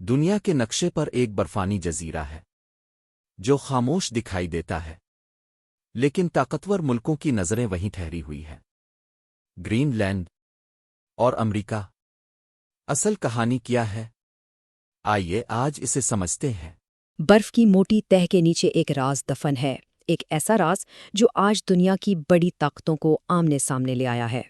دنیا کے نقشے پر ایک برفانی جزیرہ ہے جو خاموش دکھائی دیتا ہے، لیکن طاقتور ملکوں کی نظریں وہیں ٹھہری ہوئی ہیں۔ گرین لینڈ اور امریکہ، اصل کہانی کیا ہے؟ آئیے آج اسے سمجھتے ہیں۔ برف کی موٹی تہہ کے نیچے ایک راز دفن ہے، ایک ایسا راز جو آج دنیا کی بڑی طاقتوں کو آمنے سامنے لے آیا ہے۔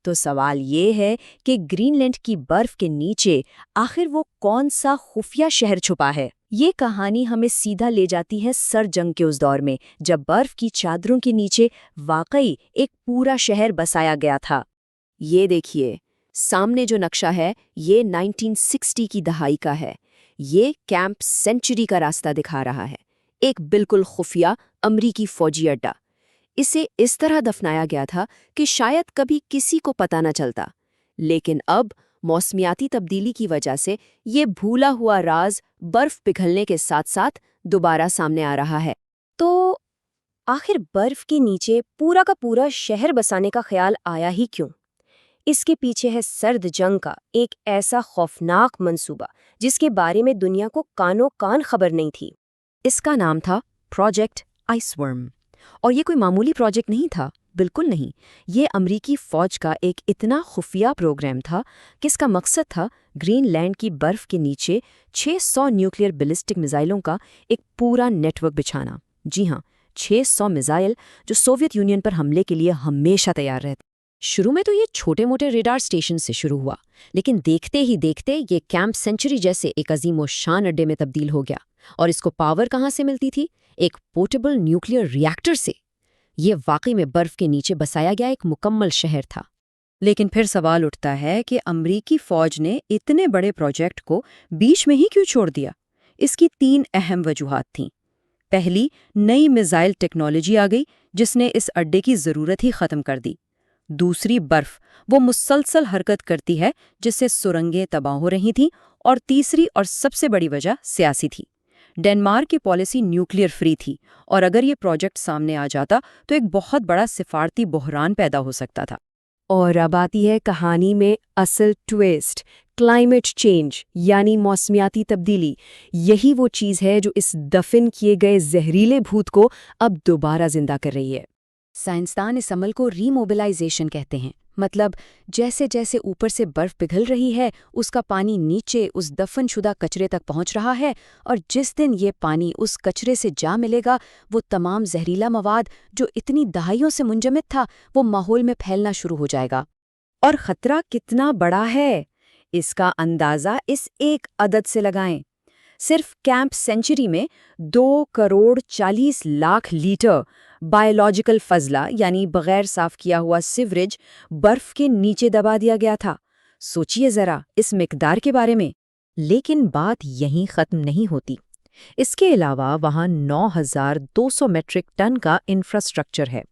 تو سوال یہ ہے کہ گرین لینڈ کی برف کے نیچے آخر وہ کون سا خفیہ شہر چھپا ہے؟ یہ کہانی ہمیں سیدھا لے جاتی ہے سر جنگ کے اس دور میں، جب برف کی چادروں کے نیچے واقعی ایک پورا شہر بسایا گیا تھا۔ یہ دیکھیے، سامنے جو نقشہ ہے یہ 1960 کی دہائی کا ہے۔ یہ کیمپ سینچری کا راستہ دکھا رہا ہے، ایک بالکل خفیہ امریکی فوجی اڈا۔ اسے اس طرح دفنایا گیا تھا کہ شاید کبھی کسی کو پتہ نہ چلتا، لیکن اب موسمیاتی تبدیلی کی وجہ سے یہ بھولا ہوا راز برف پگھلنے کے ساتھ ساتھ دوبارہ سامنے آ رہا ہے۔ تو آخر برف کے نیچے پورا کا پورا شہر بسانے کا خیال آیا ہی کیوں؟ اس کے پیچھے ہے سرد جنگ کا ایک ایسا خوفناک منصوبہ جس کے بارے میں دنیا کو کانوں کان خبر نہیں تھی۔ اس کا نام تھا پروجیکٹ آئس ورم، اور یہ کوئی معمولی پروجیکٹ نہیں تھا، بالکل نہیں۔ یہ امریکی فوج کا ایک اتنا خفیہ پروگرام تھا کہ اس کا مقصد تھا گرین لینڈ کی برف کے نیچے 600 نیوکلیئر بیلسٹک میزائلوں کا ایک پورا نیٹ ورک بچھانا۔ جی ہاں، 600 میزائل جو سوویت یونین پر حملے کے لیے ہمیشہ تیار رہتے۔ شروع میں تو یہ چھوٹے موٹے ریڈار سٹیشن سے شروع ہوا، لیکن دیکھتے ہی دیکھتے یہ کیمپ سینچری جیسے ایک عظیم و شان اڈے میں تبدیل ہو گیا۔ اور اس کو پاور کہاں سے ملتی تھی؟ ایک پورٹیبل نیوکلیئر ری ایکٹر سے۔ یہ واقعی میں برف کے نیچے بسایا گیا ایک مکمل شہر تھا۔ لیکن پھر سوال اٹھتا ہے کہ امریکی فوج نے اتنے بڑے پروجیکٹ کو بیچ میں ہی کیوں چھوڑ دیا؟ اس کی 3 اہم وجوہات تھیں۔ پہلی، نئی میزائل ٹیکنالوجی آ گئی جس نے اس اڈے کی ضرورت ہی ختم کر دی۔ دوسری، برف وہ مسلسل حرکت کرتی ہے جس سے سرنگیں تباہ ہو رہی تھیں۔ اور تیسری اور سب سے بڑی وجہ سیاسی تھی۔ ڈنمارک کی پالیسی نیوکلیئر فری تھی، اور اگر یہ پروجیکٹ سامنے آ جاتا تو ایک بہت بڑا سفارتی بحران پیدا ہو سکتا تھا۔ اور اب آتی ہے کہانی میں اصل ٹویسٹ، کلائمیٹ چینج یعنی موسمیاتی تبدیلی۔ یہی وہ چیز ہے جو اس دفن کیے گئے زہریلے بھوت کو اب دوبارہ زندہ کر رہی ہے۔ سائنسدان اس عمل کو ری موبلائزیشن کہتے ہیں، مطلب جیسے جیسے اوپر سے برف پگھل رہی ہے اس کا پانی نیچے اس دفن شدہ کچرے تک پہنچ رہا ہے، اور جس دن یہ پانی اس کچرے سے جا ملے گا وہ تمام زہریلا مواد جو اتنی دہائیوں سے منجمد تھا وہ ماحول میں پھیلنا شروع ہو جائے گا۔ اور خطرہ کتنا بڑا ہے اس کا اندازہ اس ایک عدد سے لگائیں۔ صرف کیمپ سینچری میں 2,40,00,000 لیٹر بایولوجیکل فضلہ یعنی بغیر صاف کیا ہوا سیوریج برف کے نیچے دبا دیا گیا تھا۔ سوچئے ذرا اس مقدار کے بارے میں۔ لیکن بات یہیں ختم نہیں ہوتی۔ اس کے علاوہ وہاں 9,200 میٹرک ٹن کا انفراسٹرکچر ہے،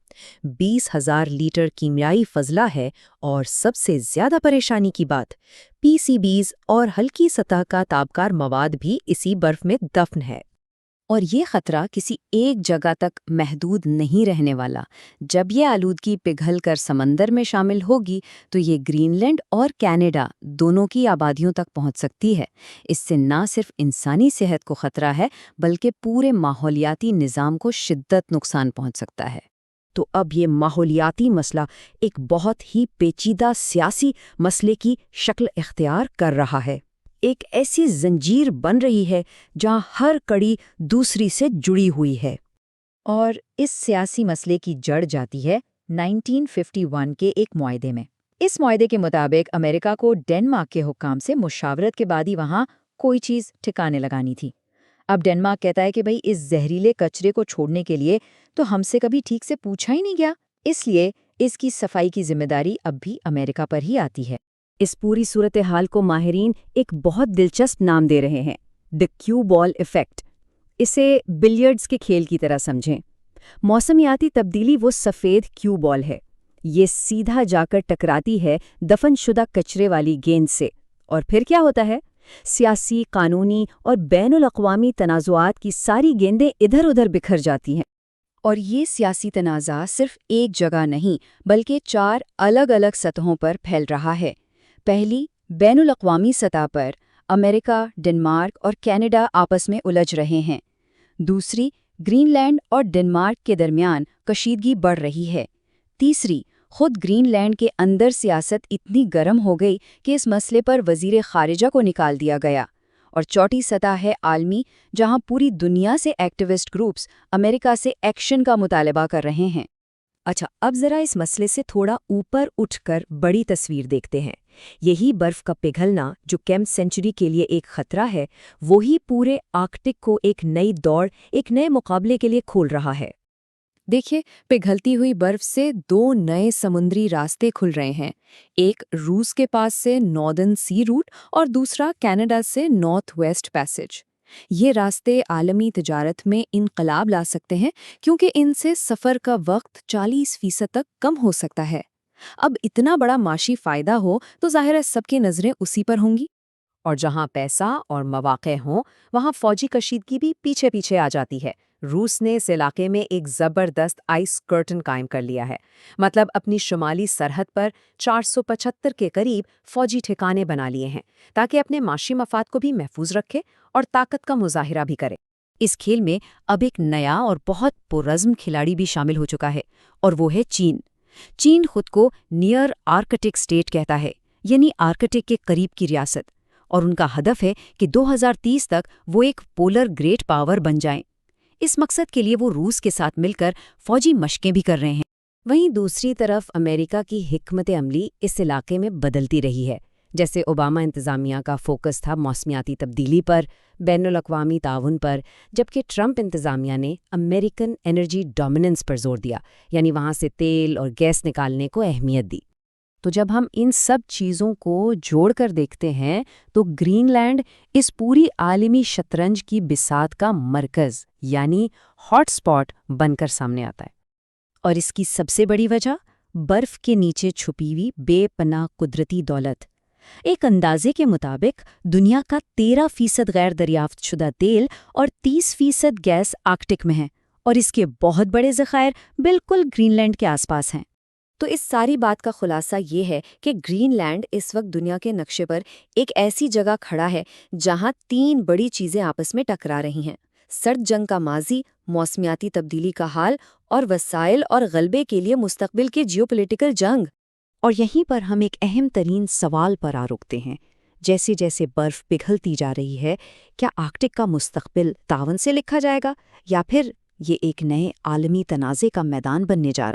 20,000 لیٹر کیمیائی فضلہ ہے، اور سب سے زیادہ پریشانی کی بات، پی سی بیز اور ہلکی سطح کا تابکار مواد بھی اسی برف میں دفن ہے۔ اور یہ خطرہ کسی ایک جگہ تک محدود نہیں رہنے والا۔ جب یہ آلودگی پگھل کر سمندر میں شامل ہوگی تو یہ گرین لینڈ اور کینیڈا دونوں کی آبادیوں تک پہنچ سکتی ہے۔ اس سے نہ صرف انسانی صحت کو خطرہ ہے بلکہ پورے ماحولیاتی نظام کو شدید نقصان پہنچ سکتا ہے۔ تو اب یہ ماحولیاتی مسئلہ ایک بہت ہی پیچیدہ سیاسی مسئلے کی شکل اختیار کر رہا ہے۔ ایک ایسی زنجیر بن رہی ہے جہاں ہر کڑی دوسری سے جڑی ہوئی ہے۔ اور اس سیاسی مسئلے کی جڑ جاتی ہے 1951 کے ایک معاہدے میں۔ اس معاہدے کے مطابق امریکہ کو ڈنمارک کے حکام سے مشاورت کے بعد ہی وہاں کوئی چیز ٹھکانے لگانی تھی۔ اب ڈنمارک کہتا ہے کہ بھئی اس زہریلے کچرے کو چھوڑنے کے لیے تو ہم سے کبھی ٹھیک سے پوچھا ہی نہیں گیا، اس لیے اس کی صفائی کی ذمہ داری اب بھی امریکہ پر ہی آتی ہے۔ اس پوری صورتحال کو ماہرین ایک بہت دلچسپ نام دے رہے ہیں، دی کیو بال ایفیکٹ۔ اسے بلیئرڈز کے کھیل کی طرح سمجھیں۔ موسمیاتی تبدیلی وہ سفید کیو بال ہے، یہ سیدھا جا کر ٹکراتی ہے دفن شدہ کچرے والی گیند سے، اور پھر کیا ہوتا ہے؟ سیاسی، قانونی اور بین الاقوامی تنازعات کی ساری گیندیں ادھر ادھر بکھر جاتی ہیں۔ اور یہ سیاسی تنازع صرف ایک جگہ نہیں بلکہ 4 الگ الگ سطحوں پر پھیل رہا ہے۔ پہلی، بین الاقوامی سطح پر امریکہ، ڈنمارک اور کینیڈا آپس میں الجھ رہے ہیں۔ دوسری، گرین لینڈ اور ڈنمارک کے درمیان کشیدگی بڑھ رہی ہے۔ تیسری، خود گرین لینڈ کے اندر سیاست اتنی گرم ہو گئی کہ اس مسئلے پر وزیر خارجہ کو نکال دیا گیا۔ اور چوتھی سطح ہے عالمی، جہاں پوری دنیا سے ایکٹیوسٹ گروپس امریکہ سے ایکشن کا مطالبہ کر رہے ہیں۔ اچھا، اب ذرا اس مسئلے سے تھوڑا اوپر اٹھ کر بڑی تصویر دیکھتے ہیں۔ یہی برف کا پگھلنا جو کیمپ سینچری کے لیے ایک خطرہ ہے، وہی پورے آرکٹک کو ایک نئی دوڑ، ایک نئے مقابلے کے لیے کھول رہا ہے۔ دیکھیے، پگھلتی ہوئی برف سے دو نئے سمندری راستے کھل رہے ہیں، ایک روس کے پاس سے ناردرن سی روٹ اور دوسرا کینیڈا سے نارتھ ویسٹ پیسج۔ یہ راستے عالمی تجارت میں انقلاب لا سکتے ہیں کیونکہ ان سے سفر کا وقت 40% تک کم ہو سکتا ہے۔ اب اتنا بڑا معاشی فائدہ ہو تو ظاہر ہے سب کی نظریں اسی پر ہوں گی، اور جہاں پیسہ اور مواقع ہوں وہاں فوجی کشیدگی بھی پیچھے پیچھے آ جاتی ہے۔ روس نے اس علاقے میں ایک زبردست آئس کرٹن قائم کر لیا ہے، مطلب اپنی شمالی سرحد پر 475 کے قریب فوجی ٹھکانے بنا لیے ہیں تاکہ اپنے معاشی مفاد کو بھی محفوظ رکھے اور طاقت کا مظاہرہ بھی کرے۔ اس کھیل میں اب ایک نیا اور بہت پرعزم کھلاڑی بھی شامل ہو چکا ہے، اور وہ ہے چین۔ چین خود کو نیئر آرکٹک اسٹیٹ کہتا ہے، یعنی آرکٹک کے قریب کی ریاست، اور ان کا ہدف ہے کہ 2030 تک وہ ایک پولر گریٹ پاور بن جائیں۔ اس مقصد کے لیے وہ روس کے ساتھ مل کر فوجی مشقیں بھی کر رہے ہیں۔ وہیں دوسری طرف امریکہ کی حکمت عملی اس علاقے میں بدلتی رہی ہے۔ جیسے اوباما انتظامیہ کا فوکس تھا موسمیاتی تبدیلی پر، بین الاقوامی تعاون پر، جبکہ ٹرمپ انتظامیہ نے امریکن انرجی ڈومیننس پر زور دیا، یعنی وہاں سے تیل اور گیس نکالنے کو اہمیت دی۔ تو جب ہم ان سب چیزوں کو جوڑ کر دیکھتے ہیں تو گرین لینڈ اس پوری عالمی شطرنج کی بساط کا مرکز، یعنی ہاٹ سپاٹ بن کر سامنے آتا ہے۔ اور اس کی سب سے بڑی وجہ برف کے نیچے چھپی ہوئی بے پناہ قدرتی دولت۔ ایک اندازے کے مطابق دنیا کا 13% غیر دریافت شدہ تیل اور 30% گیس آرکٹک میں ہے، اور اس کے بہت بڑے ذخائر بالکل گرین لینڈ کے آس پاس ہیں۔ تو اس ساری بات کا خلاصہ یہ ہے کہ گرین لینڈ اس وقت دنیا کے نقشے پر ایک ایسی جگہ کھڑا ہے جہاں 3 بڑی چیزیں آپس میں ٹکرا رہی ہیں: سرد جنگ کا ماضی، موسمیاتی تبدیلی کا حال، اور وسائل اور غلبے کے لیے مستقبل کے جیوپولیٹیکل جنگ۔ اور یہیں پر ہم ایک اہم ترین سوال پر آ رکتے ہیں۔ جیسے جیسے برف پگھلتی جا رہی ہے، کیا آرکٹک کا مستقبل تعاون سے لکھا جائے گا، یا پھر یہ ایک نئے عالمی تنازع کا میدان بننے جا رہا ہے؟